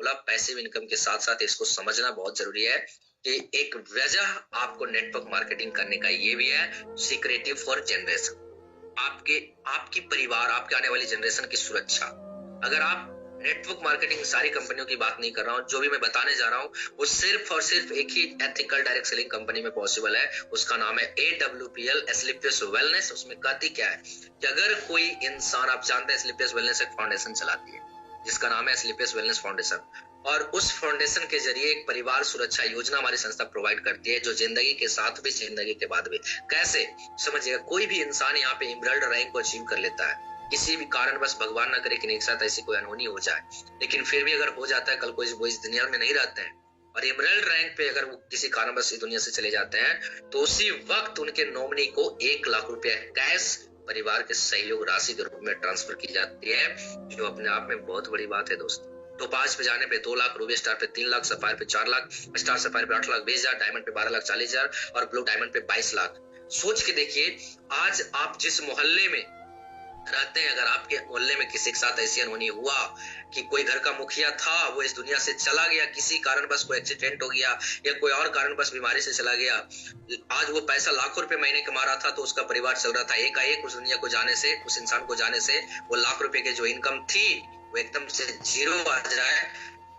बोला, passive income के साथ साथ इसको समझना बहुत जरूरी है कि एक वजह आपको नेटवर्क मार्केटिंग करने का ये भी है, सिक्योरिटी फॉर जनरेशन, आपकी परिवार, आपके आने वाली जनरेशन की सुरक्षा। अगर आप नेटवर्क मार्केटिंग, सारी कंपनियों की बात नहीं कर रहा हूँ, जो भी मैं बताने जा रहा हूँ वो सिर्फ और सिर्फ एक ही एथिकल डायरेक्ट सेलिंग कंपनी में पॉसिबल है, उसका नाम है AWPL, एस्क्लेपियस वेलनेस। उसमें कहती क्या है कि अगर कोई इंसान, आप जानते हैं एस्क्लेपियस वेलनेस एक फाउंडेशन चलाती है जिसका नाम है एस्क्लेपियस वेलनेस फाउंडेशन, और उस फाउंडेशन के जरिए एक परिवार सुरक्षा योजना हमारी संस्था प्रोवाइड करती है, जो जिंदगी के साथ भी, जिंदगी के बाद भी। कैसे समझिएगा, कोई भी इंसान यहाँ पे इमरल्ड रैंक को अचीव कर लेता है, किसी भी कारण बस, भगवान ना करे कि एक साथ ऐसी कोई अनहोनी हो जाए, लेकिन फिर भी अगर हो जाता है, कल को वो इस दुनिया में नहीं रहते हैं और इमरल्ड रैंक पे अगर वो किसी कारण बस इस दुनिया से चले जाते हैं, तो उसी वक्त उनके नॉमिनी को 1 लाख रुपया कैश परिवार के सहयोग राशि के रूप में ट्रांसफर की जाती है, जो अपने आप में बहुत बड़ी बात है दोस्त। तो 5 पे जाने पे 2 लाख, रूबी स्टार पे 3 लाख, सफायर पे 4 लाख, स्टार सफायर पे 8 लाख 20,000, डायमंड पे 12 लाख 40,000 और ब्लू डायमंड पे 22 लाख। सोच के देखिए, आज आप जिस मोहल्ले में रहते हैं, अगर आपके मोहल्ले में किसी के साथ ऐसी अनहोनी हुआ कि कोई घर का मुखिया था, वो इस दुनिया से चला गया, किसी कारण बस कोई एक्सीडेंट हो गया या कोई और कारण बस बीमारी से चला गया, आज वो पैसा लाखों रुपए महीने कमा रहा था तो उसका परिवार चल रहा था, एकाएक उस दुनिया को जाने से, उस इंसान को जाने से वो लाख रुपए की जो इनकम थी वो एकदम से जीरो आ जाए,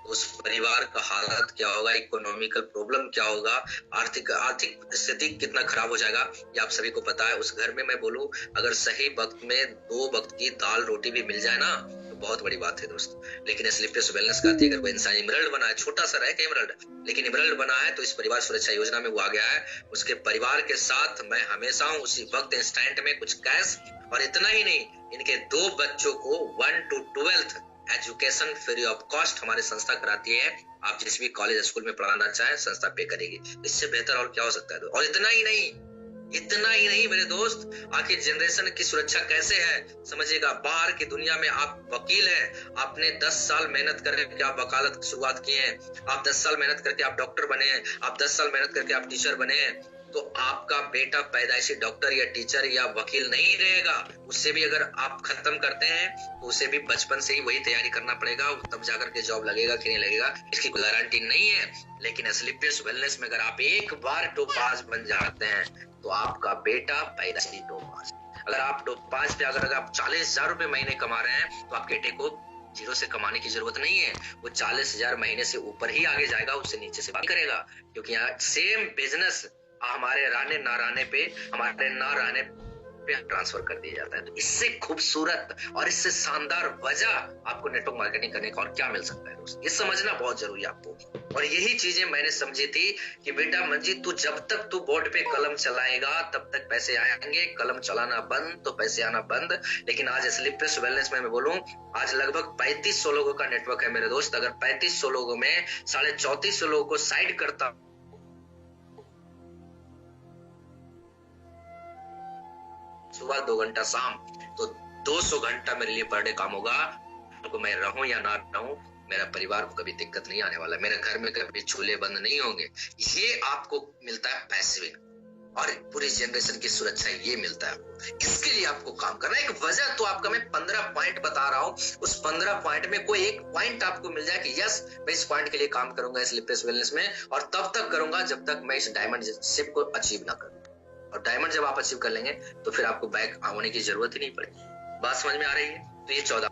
उस परिवार का हालत क्या होगा, इकोनॉमिकल प्रॉब्लम क्या होगा, आर्थिक स्थिति कितना खराब हो जाएगा, ये आप सभी को पता है। उस घर में मैं बोलूं, अगर सही वक्त में 2 वक्त की दाल रोटी भी मिल जाए ना, तो बहुत बड़ी बात है दोस्त। लेकिन एस्क्लेपियस वेलनेस कहती है, अगर कोई इंसान इमरल्ड बना है, छोटा सा रहे इमरल्ड, लेकिन इमरल्ड बना है, तो इस परिवार सुरक्षा योजना में वो आ गया है, उसके परिवार के साथ मैं हमेशा हूँ, उसी वक्त इंस्टेंट में कुछ कैश, और इतना ही नहीं, इनके 2 बच्चों को 1 to 12th education free of cost हमारी संस्था कराती है। आप जिस भी कॉलेज स्कूल में पढ़ाना चाहें, संस्था पे करेगी। इससे बेहतर और क्या हो सकता है? और इतना ही नहीं मेरे दोस्त, आखिर जनरेशन की सुरक्षा कैसे है समझिएगा। बाहर की दुनिया में आप वकील हैं, आपने 10 साल मेहनत करके आप वकालत की शुरुआत किए हैं, आप 10 साल मेहनत करके आप डॉक्टर बने हैं, आप 10 साल मेहनत करके आप टीचर बने हैं, तो आपका बेटा पैदाइशी डॉक्टर या टीचर या वकील नहीं रहेगा। उससे भी अगर आप खत्म करते हैं तो उसे भी बचपन से ही वही तैयारी करना पड़ेगा, तब जाकर के जॉब लगेगा कि नहीं लगेगा इसकी कोई गारंटी नहीं है। लेकिन एस्क्लेपियस वेलनेस में अगर आप एक बार टोपाज बन जाते हैं तो आपका बेटा पैदाइशी टोपाज। अगर आप टोपाज पे अगर आप 40,000 रुपए महीने कमा रहे हैं तो आपके बेटे को जीरो से कमाने की जरूरत नहीं है, वो 40,000 महीने से ऊपर ही आगे जाएगा, उससे नीचे से बात करेगा, क्योंकि यहाँ सेम बिजनेस हमारे रहने ना रहने पे, हमारे ना रहने पे ट्रांसफर कर दिया जाता है। तो इससे खूबसूरत और इससे शानदार वजह आपको नेटवर्क मार्केटिंग करने का और क्या मिल सकता है दोस्त, ये समझना बहुत जरूरी है आपको। और यही चीजें मैंने समझी थी कि बेटा मंजीत, तू जब तक तू बोर्ड पे कलम चलाएगा तब तक पैसे आएंगे, कलम चलाना बंद तो पैसे आना बंद। लेकिन आज एस्क्लेपियस वेलनेस में मैं बोलूं, आज लगभग 3500 लोगों का नेटवर्क है मेरे दोस्त। अगर 3500 लोगों में 3450 लोगों को साइड करता सुबह 2 घंटा शाम, तो 200 घंटा मेरे लिए पर डे काम होगा। तो मैं रहूं या ना रहूं, मेरा परिवार को कभी दिक्कत नहीं आने वाला, मेरे घर में कभी चूल्हे बंद नहीं होंगे। ये आपको मिलता है पैसिव, और पूरी जनरेशन की सुरक्षा ये मिलता है आपको। इसके लिए आपको काम करना है। एक वजह तो आपका मैं 15 पॉइंट बता रहा हूं, उस 15 पॉइंट में कोई एक पॉइंट आपको मिल जाए कि यस, मैं इस पॉइंट के लिए काम करूंगा एस्क्लेपियस वेलनेस में, और तब तक करूंगा जब तक मैं इस डायमंड शिप को अचीव ना करूं। और डायमंड जब आप अचीव कर लेंगे तो फिर आपको बैक होने की जरूरत ही नहीं पड़ेगी। बात समझ में आ रही है? तो ये 14